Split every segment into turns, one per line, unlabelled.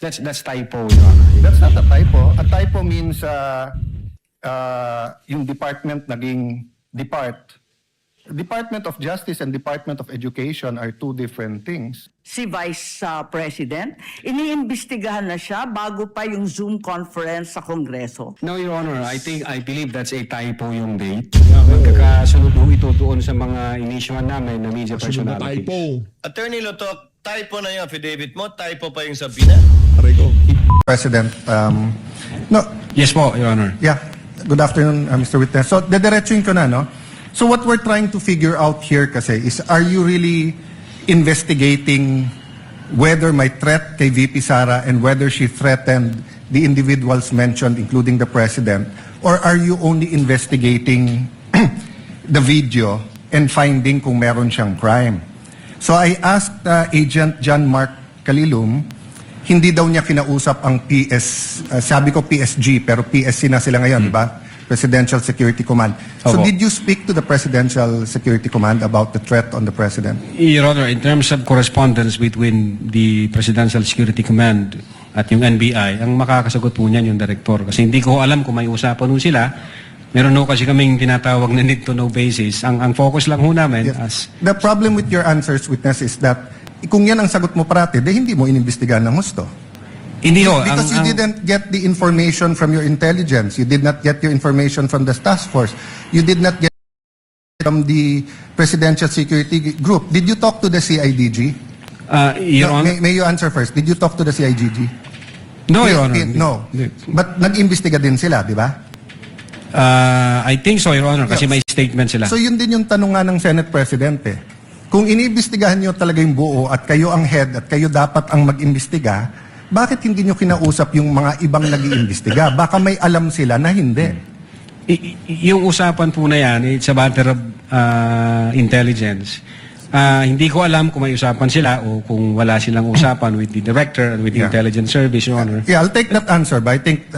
That's typo, Your Honor.
That's not a typo. A typo means yung department naging depart. Department of Justice and Department of Education are two different things.
Si Vice President, iniimbestigahan na siya bago pa yung Zoom conference sa Kongreso.
No, Your Honor. I believe that's a typo yung date. Magkakasunod ho ito doon sa mga inisyohan namin na media
Sunod na
personalities.
typo.
Attorney Lotok, typo na yung affidavit mo, typo pa yung Sabina.
Aray ko.
President, no,
Yes po, Your Honor.
yeah. Good afternoon, Mr. Witness. So, dediretsuin ko na, no? So what we're trying to figure out here kasi is, are you really investigating whether may threat kay VP Sara and whether she threatened the individuals mentioned, including the President? Or are you only investigating the video and finding kung meron siyang crime? So I asked Agent John Mark Calilum, hindi daw niya kinausap ang sabi ko PSG, pero PSC na sila ngayon, di ba? Presidential Security Command. So
Opo.
did you speak to the Presidential Security Command about the threat on the President?
Your Honor, in terms of correspondence between the Presidential Security Command at yung NBI, ang makakasagot po niyan yung director. Kasi hindi ko alam kung may usapan nun sila. Meron ho kasi kaming tinatawag na need to know basis. Ang focus lang ho namin as...
The problem with your answers, witness, is that kung yan ang sagot mo parati, hindi mo inimbestigahan ng gusto.
Hindi ho.
Because you didn't get the information from your intelligence. You did not get your information from the task force. You did not get from the Presidential Security Group. Did you talk to the CIDG?
Your Honor...
May you answer first. Did you talk to the CIDG?
No, Your Honor.
No. But nag-imbestiga din sila, di ba?
I think so, Your Honor, kasi may statement sila.
So yun din yung tanong nga ng Senate President eh. Kung iniimbestigahan nyo talaga yung buo at kayo ang head at kayo dapat ang mag-imbestiga, bakit hindi nyo kinausap yung mga ibang nag-iimbestiga? Baka may alam sila na hindi.
Yung usapan po na yan, it's a matter of intelligence. Hindi ko alam kung may usapan sila o kung wala silang usapan with the director and with the intelligence service, Your Honor.
Yeah, I'll take that answer, but I think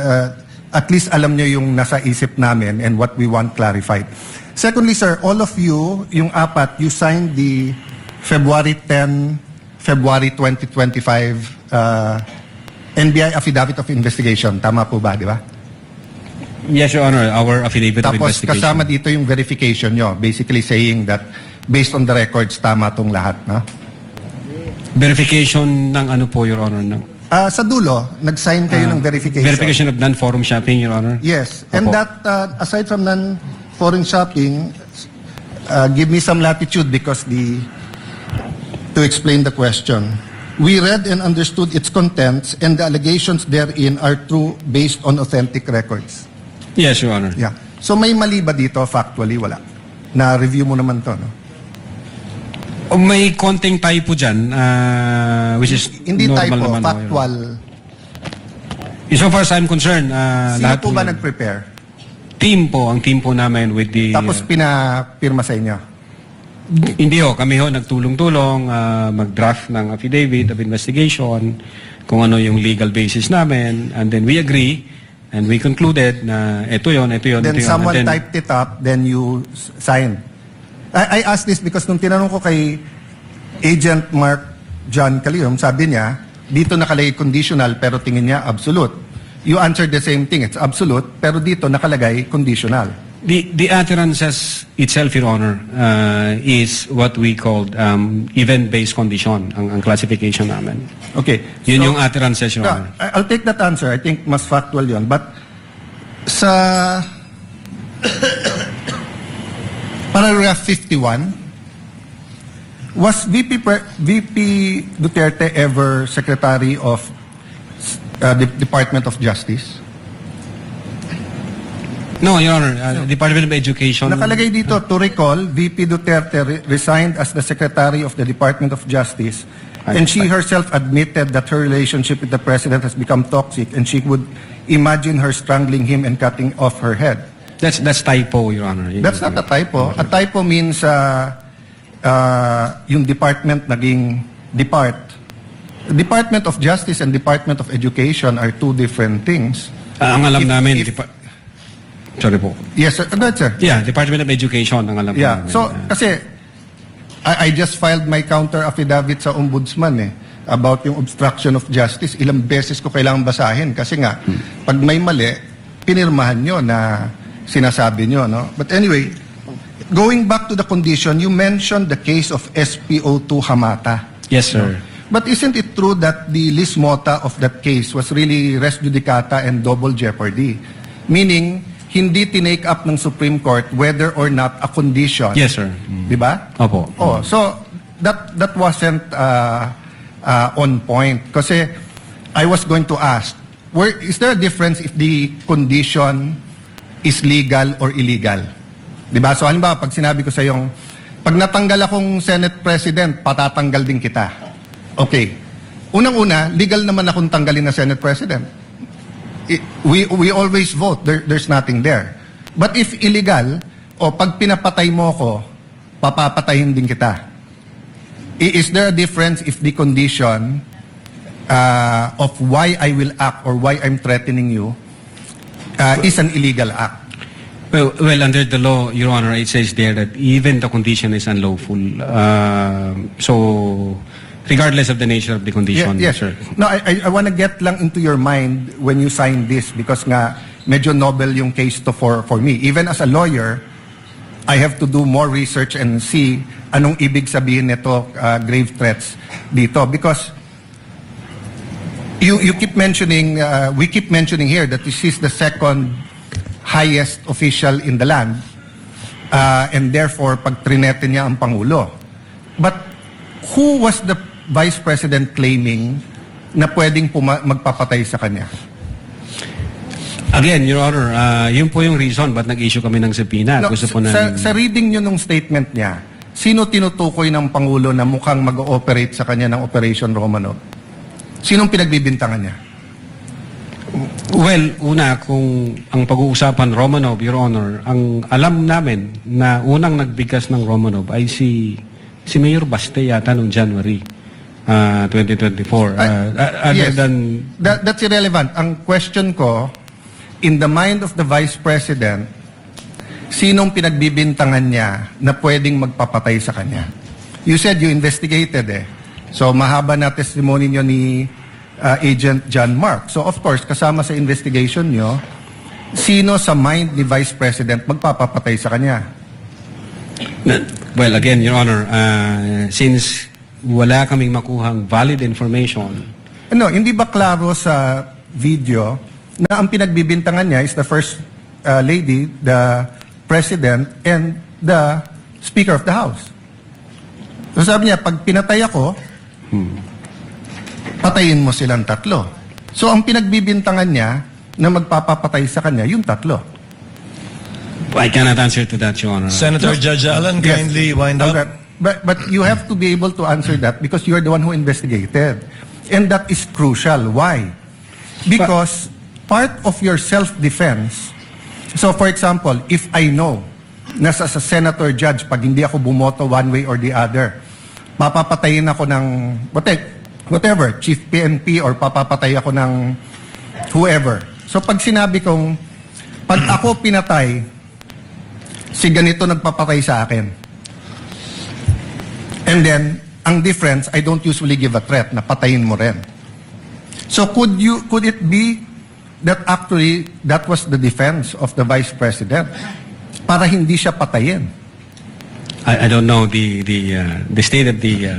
at least alam nyo yung nasa isip namin and what we want clarified. Secondly, sir, all of you, yung apat, you signed the February 10, February 2025 NBI Affidavit of Investigation. Tama po ba, di ba?
Yes, Your Honor, our affidavit of
Tapos
investigation.
kasama dito yung verification nyo, basically saying that based on the records, tama tong lahat, no?
Verification ng ano po, Your Honor? Ng,
Sa dulo, nag-sign kayo ng verification.
Verification of non-forum shopping, Your Honor?
Yes. And
Opo.
that, aside from non-foreign shopping, give me some latitude because to explain the question. We read and understood its contents and the allegations therein are true based on authentic records.
Yes, Your Honor.
Yeah. So may mali ba dito? Factually, wala. Na-review mo naman to, no?
O may konting typo dyan, which is
Hindi
normal
typo,
naman. Your
factual.
Honor. So far as I'm concerned,
Sino
lahat
po ba
ng-
nag-prepare?
ang team po namin with the...
Tapos pinapirma sa inyo?
Hindi ho, kami ho nagtulong-tulong mag-draft ng affidavit of investigation, kung ano yung legal basis namin, and then we agree, and we concluded na ito yun, ito yun,
Then
ito yun.
someone
And then,
typed it up, then you signed. I asked this because nung tinanong ko kay Agent Mark John Calilum, sabi niya, dito nakalagay conditional pero tingin niya absolute. You answered the same thing, it's absolute, pero dito nakalagay conditional.
the utterances itself, Your Honor, is what we called event-based condition, ang classification namin.
Okay.
Yun
so-
yung utterances, Your
Yeah,
Honor.
I'll take that answer. I think mas factual yun. But sa paragraph 51, was VP Duterte ever Secretary of the Department of Justice?
No, Your Honor, Department of Education...
Nakalagay dito, to recall, VP Duterte resigned as the Secretary of the Department of Justice and she herself admitted that her relationship with the President has become toxic and she would imagine her strangling him and cutting off her head.
That's typo, Your Honor.
That's not a typo. A typo means yung department naging depart. Department of Justice and Department of Education are two different things.
Ang alam namin... Sorry po.
Yes, sir. That's sir.
Yeah, Department of Education, ang alam
Yeah.
namin.
So, kasi, I just filed my counter affidavit sa ombudsman eh. about yung obstruction of justice, ilang beses ko kailangan basahin kasi nga, pag may mali, pinirmahan nyo na sinasabi nyo, no? But anyway, going back to the condition, you mentioned the case of SPO2 Hamata.
Yes, sir.
But isn't it true that the lis mota of that case was really res judicata and double jeopardy? Meaning, hindi tinake up ng Supreme Court whether or not a condition.
Yes, sir.
Di ba?
Opo.
Oh, so that wasn't on point. Kasi I was going to ask, is there a difference if the condition is legal or illegal? Di ba? So halimbawa, pag sinabi ko sa yung, pag natanggal akong Senate President, patatanggal din kita. Okay. Unang-una, legal naman akong tanggalin na Senate President. We always vote. There's nothing there. But if illegal, o pag pinapatay mo ko, papapatayin din kita. Is there a difference if the condition of why I will act or why I'm threatening you is an illegal act?
Well, under the law, Your Honor, it says there that even the condition is unlawful. So, regardless of the nature of the condition,
Yes.
sir.
No, I want to get lang into your mind when you sign this because nga medyo novel yung case to for me. Even as a lawyer, I have to do more research and see anong ibig sabihin nito grave threats dito because you keep mentioning we keep mentioning here that this is the second highest official in the land and therefore pag trinete niya ang Pangulo. But who was the Vice President claiming na pwedeng magpapatay sa kanya?
Again, Your Honor, yun po yung reason ba't nag-issue kami ng subpoena.
No,
Gusto po
sa reading nyo nung statement niya, sino tinutukoy ng Pangulo na mukhang mag-ooperate sa kanya ng Operation Romanov? Sinong pinagbibintangan niya?
Well, una, kung ang pag-uusapan Romanov, Your Honor, ang alam namin na unang nagbigkas ng Romanov ay si Mayor Baste yata noong January 2024. Other
Yes.
than...
That's irrelevant. Ang question ko, in the mind of the Vice President, sinong pinagbibintangan niya na pwedeng magpapatay sa kanya? You said you investigated eh. So mahaba na testimony niyo ni Agent John Mark. So of course, kasama sa investigation niyo, sino sa mind ni Vice President magpapapatay sa kanya?
Well, again, Your Honor, since wala kaming makuhang valid information,
Ano, hindi ba klaro sa video na ang pinagbibintangan niya is the First Lady, the President, and the Speaker of the House? So sabi niya, pag pinatay ako, patayin mo silang tatlo. So ang pinagbibintangan niya na magpapapatay sa kanya, yung tatlo.
I cannot answer to that, Your Honor.
Senator Judge Allen,
Yes.
kindly wind up.
Okay. But you have to be able to answer that because you're the one who investigated. And that is crucial. Why? Because part of your self-defense, so for example, if I know na sa senator judge, pag hindi ako bumoto one way or the other, papapatayin ako ng whatever, chief PNP or papapatay ako ng whoever. So pag sinabi kong, pag ako pinatay, si ganito nagpapatay sa akin. And then, ang difference, I don't usually give a threat na patayin mo rin. So could it be that actually that was the defense of the Vice President para hindi siya patayin?
I don't know the state of the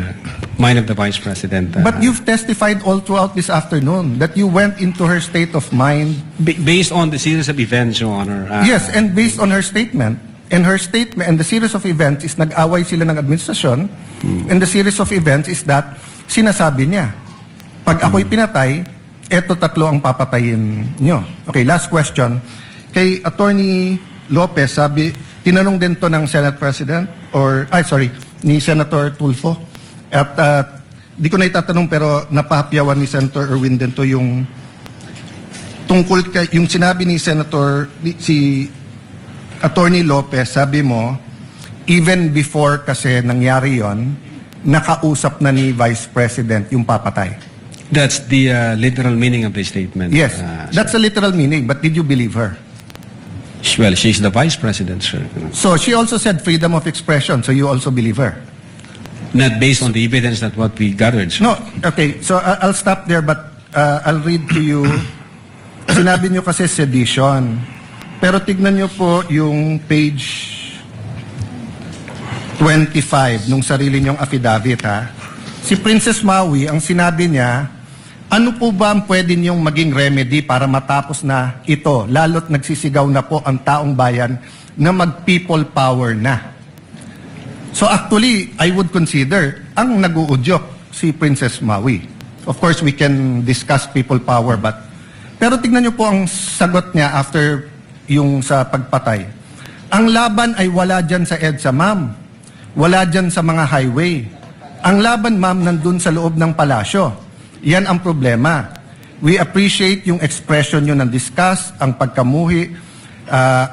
mind of the Vice President.
But you've testified all throughout this afternoon that you went into her state of mind.
Based on the series of events, Your Honor.
Yes, and based on her statement, and the series of events is nag-away sila ng administrasyon, and the series of events is that sinasabi niya, pag ako'y pinatay, eto tatlo ang papatayin nyo. Okay, last question. Kay Attorney Lopez, tinanong din to ng Senate President, ni Senator Tulfo. At di ko na itatanong pero napahapyawan ni Senator Erwin din to yung tungkol yung sinabi ni si Attorney Lopez, sabi mo, even before kasi nangyari yon, nakausap na ni Vice President yung papatay.
That's the literal meaning of the statement.
Yes, that's a literal meaning, but did you believe her?
Well, she's the Vice President, sir.
So she also said freedom of expression, so you also believe her?
Not based on the evidence that what we gathered. sir.
No, okay. So I'll stop there but I'll read to you. Sinabi nyo kasi sedition. Pero tignan nyo po yung page 25 nung sarili nyong affidavit ha. Si Princess Maui, ang sinabi niya, ano po ba ang pwede niyong maging remedy para matapos na ito? Lalo't nagsisigaw na po ang taong bayan na mag-people power na. So actually, I would consider ang nag-uudyok si Princess Maui. Of course, we can discuss people power, but pero tignan niyo po ang sagot niya after yung sa pagpatay. Ang laban ay wala dyan sa EDSA, ma'am. Wala dyan sa mga highway. Ang laban, ma'am, nandun sa loob ng palasyo. Yan ang problema. We appreciate yung expression nyo ng disgust, ang pagkamuhi,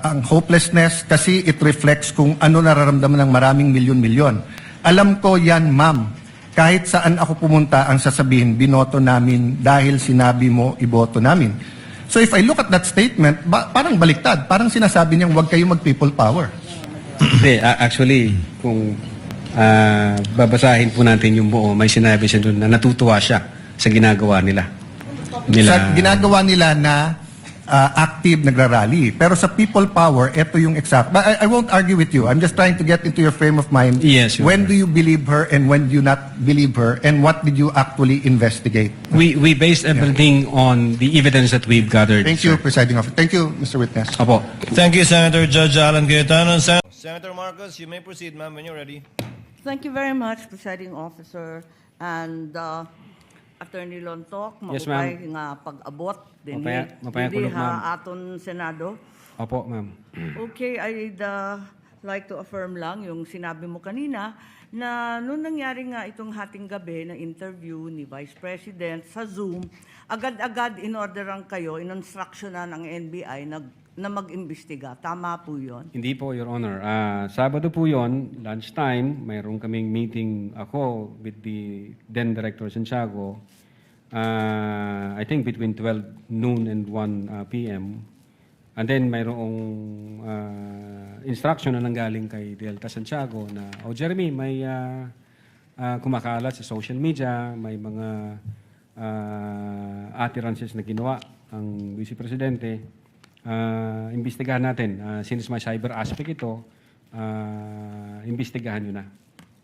ang hopelessness, kasi it reflects kung ano nararamdaman ng maraming milyon-milyon. Alam ko yan, ma'am. Kahit saan ako pumunta, ang sasabihin, binoto namin dahil sinabi mo, iboto namin. So if I look at that statement, parang baliktad. Parang sinasabi niyang huwag kayo mag-people power.
Hindi, actually, kung babasahin po natin yung buo, may sinabi siya doon na natutuwa siya sa ginagawa nila.
Sa ginagawa nila na active nagrarally. Pero sa people power, ito yung exact. But I won't argue with you. I'm just trying to get into your frame of mind.
Yes, Your
when
Honor.
do you believe her and when do you not believe her? And what did you actually investigate?
We based everything on the evidence that we've gathered.
Thank you,
sir.
Presiding Officer. Thank you, Mr. Witness.
Opo.
Thank you, Senator Judge Alan Cayetano. Senator Marcos, you may proceed, ma'am, when you're ready.
Thank you very much, Presiding Officer. And Attorney Lontok,
Yes,
maupay nga pag-abot din
Mapaya kulog, ma'am.
aton Senado.
Opo, ma'am.
Okay, I'd like to affirm lang yung sinabi mo kanina na nung nangyari nga itong hating gabi na interview ni Vice President sa Zoom, agad-agad in-orderan kayo, in-instructionan ang NBI na mag-imbestiga. Tama po yun?
Hindi po, Your Honor. Sabado po yon, lunchtime, mayroon kaming meeting ako with the then Director Santiago. I think between 12 noon and 1 p.m. And then mayroong instruction na nanggaling kay Delta Santiago na, Jeremy, may kumakalat sa social media, may mga utterances na ginawa ang Vice Presidente. Imbestigahan natin. Since may cyber aspect ito, imbestigahan nyo na.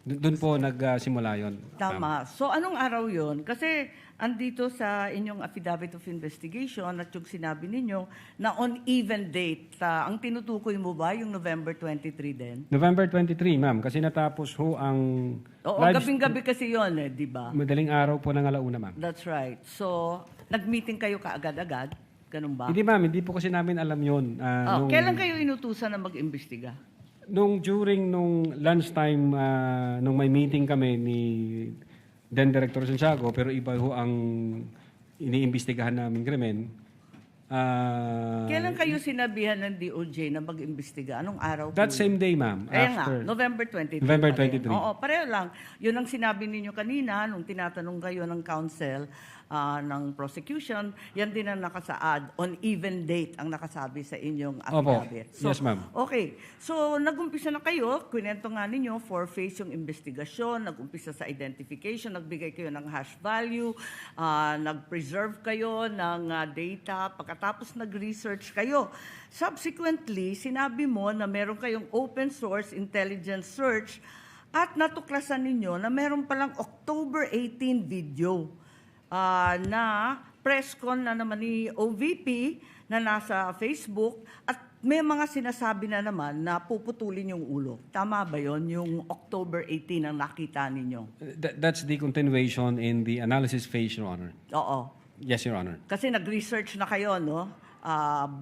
Doon po nagsimula yon.
Tama. So anong araw yon? Kasi andito sa inyong affidavit of investigation at yung sinabi ninyo na on even date, ang tinutukoy mo ba yung November 23 din?
November 23, ma'am. Kasi natapos ho ang
Oo, gabing-gabi kasi yon, di ba?
madaling araw po ng alauna, ma'am.
That's right. So, nag-meeting kayo kaagad-agad? Ganun ba?
Hindi, ma'am. Hindi po kasi namin alam yun.
Kailan kayo inutusan na mag-imbestiga?
During lunchtime, nung may meeting kami ni then Director Santiago, pero iba ho ang iniimbestigahan namin krimen.
Kailan kayo sinabihan ng DOJ na mag-imbestiga? Anong araw?
That
po
same
yun?
day, ma'am.
Ayan nga,
After
November 23.
November
pa rin.
23.
Oo, pareho lang. Yun ang sinabi ninyo kanina nung tinatanong kayo ng counsel ng prosecution. Yan din ang nakasaad. On even date ang nakasabi sa inyong
Opo.
affidavit.
Yes, ma'am.
Okay. So, nag-umpisa na kayo. Kwento nga ninyo, 4-phase yung investigasyon. Nag-umpisa sa identification. Nagbigay kayo ng hash value. Nag-preserve kayo ng data. Pagkatapos nag-research kayo. Subsequently, sinabi mo na meron kayong open source intelligence search at natuklasan ninyo na meron palang October 18 video na press con na naman ni OVP na nasa Facebook at may mga sinasabi na naman na puputulin yung ulo. Tama ba yon yung October 18 ang nakita ninyo?
That's the continuation in the analysis phase, Your Honor.
Oo.
Yes, Your Honor.
Kasi nag-research na kayo, no?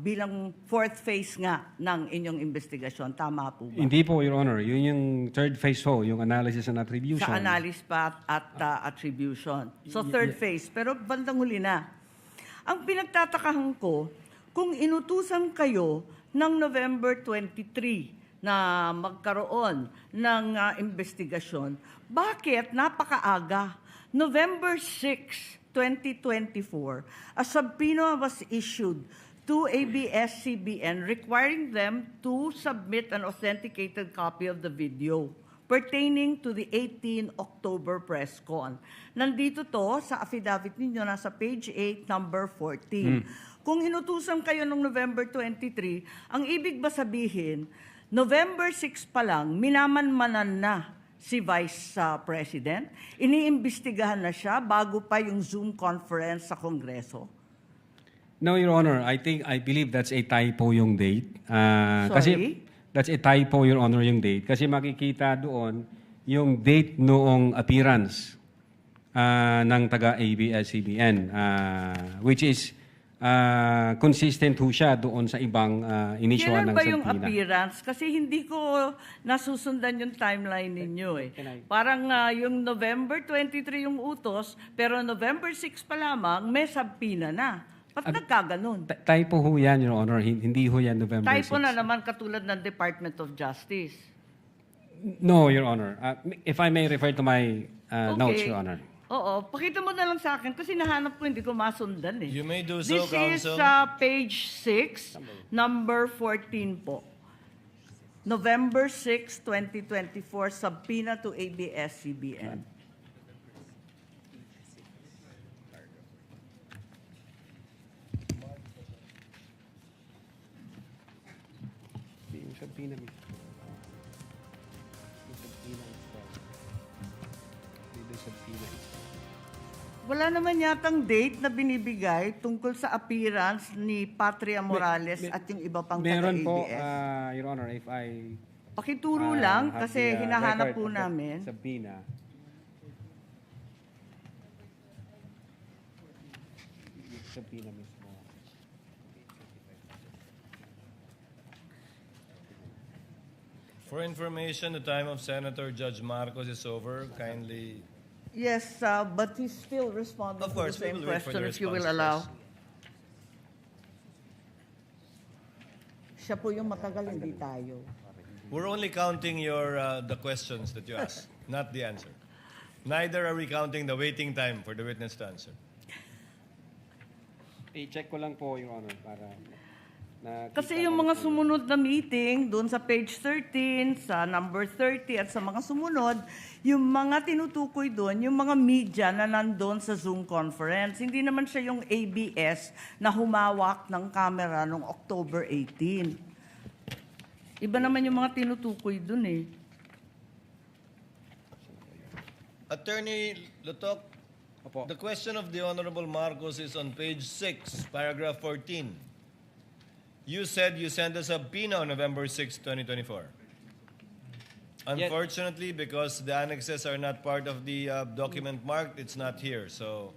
Bilang fourth phase nga ng inyong investigasyon. Tama po ba?
Hindi po, Your Honor. Yun yung third phase ho, yung analysis and attribution.
Sa analysis pa at attribution. So third phase, pero bandang huli na. Ang pinagtatakahan ko, kung inutusan kayo ng November 23 na magkaroon ng investigasyon, bakit napakaaga? November 6, 2024, a subpoena was issued to ABS-CBN requiring them to submit an authenticated copy of the video. pertaining to the 18 October press con. Nandito to sa affidavit ninyo, nasa page 8, number 14. Kung inutusan kayo noong November 23, ang ibig ba sabihin, November 6 pa lang, minamanmanan na si Vice President? Iniimbestigahan na siya bago pa yung Zoom conference sa Kongreso?
No, Your Honor. I believe that's a typo yung date.
Sorry?
Kasi that's a typo, Your Honor, yung date. Kasi makikita doon yung date noong appearance ng taga-ABS-CBN, which is consistent ho siya doon sa ibang inisyo ng
Kailan ba yung
subpoena.
appearance? Kasi hindi ko nasusundan yung timeline ninyo eh. Parang yung November 23 yung utos, pero November 6 pa lamang, may subpoena na. Ba't nagkaganon?
Typo ho yan, Your Honor. Hindi ho yan November 6.
Typo na naman katulad ng Department of Justice.
No, Your Honor. If I may refer to my notes, Your Honor.
Oo, pakita mo na lang sa akin kasi nahanap ko hindi ko masundan eh.
You may do so,
This is
Counsel.
page 6, number 14 po. November 6, 2024, subpoena to ABS-CBN.
Yung subpoena mismo. Yung subpoena is
Wala naman yatang date na binibigay tungkol sa appearance ni Patria Morales at yung iba pang
Meron po,
taga-ABS.
Your Honor, if I
Pakituro lang
have
kasi
the,
hinahanap
record
po
of the
namin.
subpoena. Yung subpoena mismo.
For information, the time of Senator Judge Marcos is over. Kindly.
Yes, but he's still responding
Of
to the
course, we
same
will wait for
question
the
if you will
response
allow.
first.
Siya po yung matagal, hindi tayo.
We're only counting the questions that you asked, not the answer. Neither are we counting the waiting time for the witness to answer.
I-check ko lang po, Your Honor, para
Kasi yung mga sumunod na meeting, doon sa page 13, sa number 30, at sa mga sumunod, yung mga tinutukoy doon, yung mga media na nandun sa Zoom conference. Hindi naman siya yung ABS na humawak ng camera noong October 18. Iba naman yung mga tinutukoy doon eh.
Attorney Lutok,
Opo.
the question of the Honorable Marcos is on page 6, paragraph 14. You said you sent a subpoena on November 6, 2024. Unfortunately, because the annexes are not part of the document marked, it's not here. So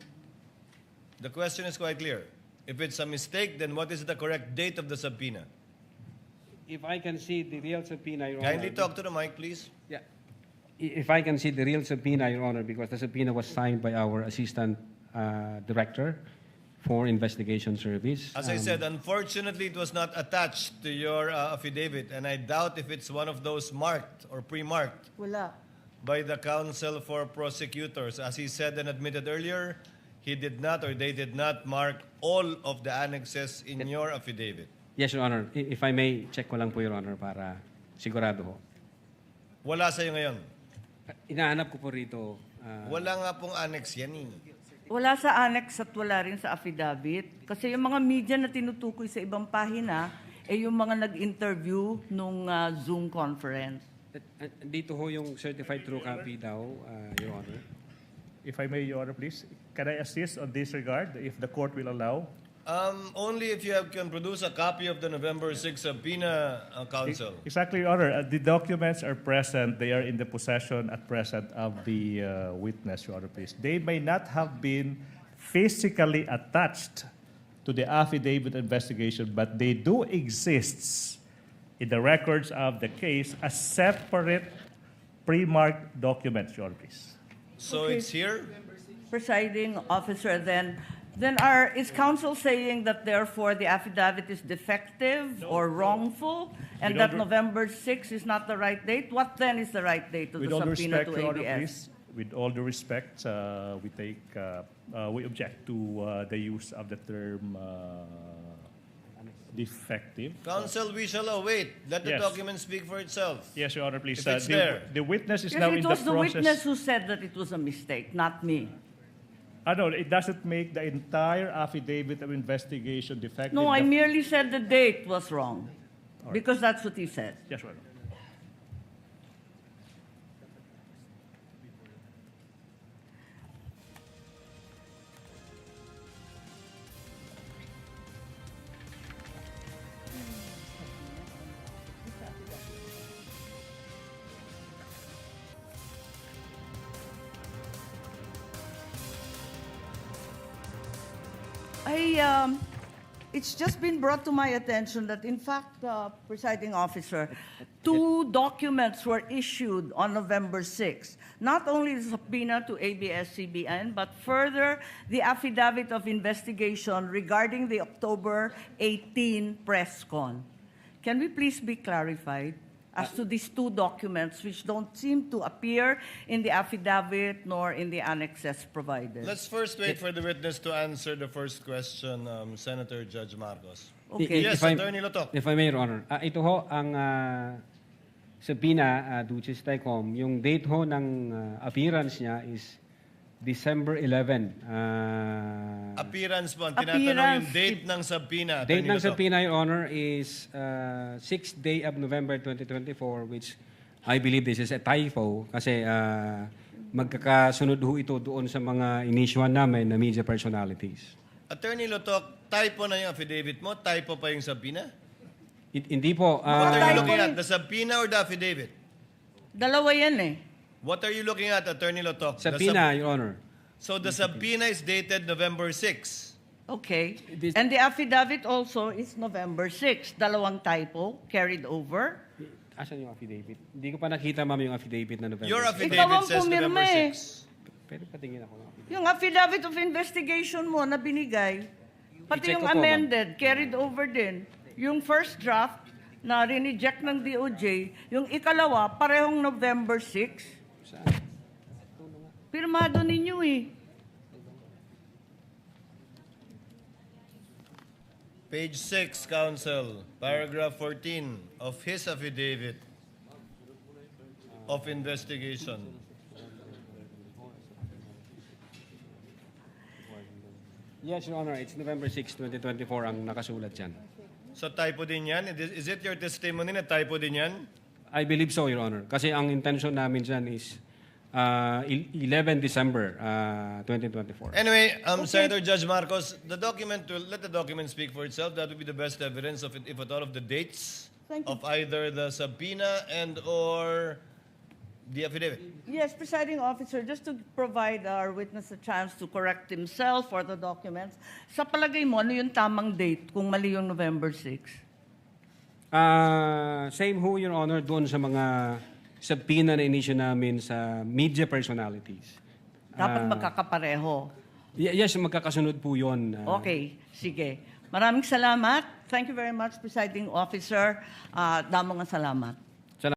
the question is quite clear. If it's a mistake, then what is the correct date of the subpoena?
If I can see the real subpoena, Your Honor.
Kindly talk to the mic, please.
Yeah. If I can see the real subpoena, Your Honor, because the subpoena was signed by our Assistant Director for Investigation Service.
As I said, unfortunately, it was not attached to your affidavit, and I doubt if it's one of those marked or pre-marked
Wala.
by the Counsel for Prosecutors. As he said and admitted earlier, he did not or they did not mark all of the annexes in your affidavit.
Yes, Your Honor. If I may, check ko lang po, Your Honor, para sigurado ho.
Wala sa'yo ngayon.
Inaanap ko po rito.
Wala nga pong annex yan eh.
Wala sa annex at wala rin sa affidavit. Kasi yung mga media na tinutukoy sa ibang pahina, eh yung mga nag-interview nung Zoom conference.
Dito ho yung certified true copy daw, Your Honor.
If I may, Your Honor, please, can I assist on this regard, if the court will allow?
Only if you can produce a copy of the November 6 subpoena, Counsel.
Exactly, Your Honor. The documents are present. They are in the possession at present of the witness, Your Honor, please. They may not have been physically attached to the affidavit investigation, but they do exist in the records of the case as separate pre-marked documents, Your Honor, please.
So
Okay.
it's here?
Presiding officer, then is counsel saying that therefore the affidavit is defective or wrongful and
With
that
all
November 6 is not the right date? What then is the right date to
With
the
all due
subpoena
respect,
to
Your Honor,
ABS?
please, with all due respect, we object to the use of the term defective.
Counsel, we shall await. Let the
Yes.
document speak for itself.
Yes, Your Honor, please.
If it's
the,
there.
the witness is
Yes,
now
it
in the
was the
process.
witness who said that it was a mistake, not me.
No, it doesn't make the entire affidavit of investigation defective.
No, I
The-
merely said the date was wrong. Because that's what he said.
Yes, Your Honor.
It's just been brought to my attention that, in fact, presiding officer, two documents were issued on November 6. Not only the subpoena to ABS-CBN, but further the affidavit of investigation regarding the October 18 press con. Can we please be clarified as to these two documents which don't seem to appear in the affidavit nor in the annexes provided?
Let's first wait for the witness to answer the first question, Senator Judge Marcos.
Okay.
Yes, Attorney Lotok.
If I may, Your Honor. Ito ho, ang subpoena, Duces Tecom, yung date ho ng appearance niya is December 11.
Appearance po. Ang tinatanong
Appearance.
yung date ng subpoena.
Date
Attorney
ng
Lotok.
subpoena, Your Honor, is 6th day of November 2024, which I believe this is a typo kasi magkakasunod ho ito doon sa mga inisyuhan namin na media personalities.
Attorney Lotok, typo na yung affidavit mo? Typo pa yung subpoena?
Hindi po.
What are you
typo
looking
yun.
at? The subpoena or the affidavit?
Dalawa yan eh.
What are you looking at, Attorney Lotok? The
subpoena, Your Honor.
So the subpoena is dated November 6.
Okay.
This-
And the affidavit also is November 6. Dalawang typo carried over.
Asan yung affidavit? Hindi ko pa nakita, ma'am, yung affidavit na November.
Your
Ikaw
affidavit
ang
says
pumirma
November
eh.
6.
Pwede patingin ako ng affidavit.
Yung affidavit of investigation mo na binigay, pati
I-check
yung
ko po,
amended, carried over din. Yung first draft na rineject ng DOJ, yung ikalawa, parehong November 6.
Saan?
Pirmado ninyo eh.
Page 6, Counsel, paragraph 14 of his affidavit of investigation.
Yes, Your Honor. It's November 6, 2024 ang nakasulat dyan.
So typo din yan? Is it your testimony na typo din yan?
I believe so, Your Honor. Kasi ang intention namin dyan is 11 December 2024.
Anyway, Senator Judge Marcos, let the document speak for itself. That would be the best evidence of it, if at all, of the dates
Thank you.
of either the subpoena and or the affidavit.
Yes, presiding officer, just to provide our witness a chance to correct himself for the documents, sa palagay mo, ano yung tamang date kung mali yung November 6?
Same ho, Your Honor, doon sa mga subpoena na inisyu namin sa media personalities.
Dapat magkakapareho.
Yes, magkakasunod po yun.
Okay, sige. Maraming salamat. Thank you very much, presiding officer. Damo nga salamat.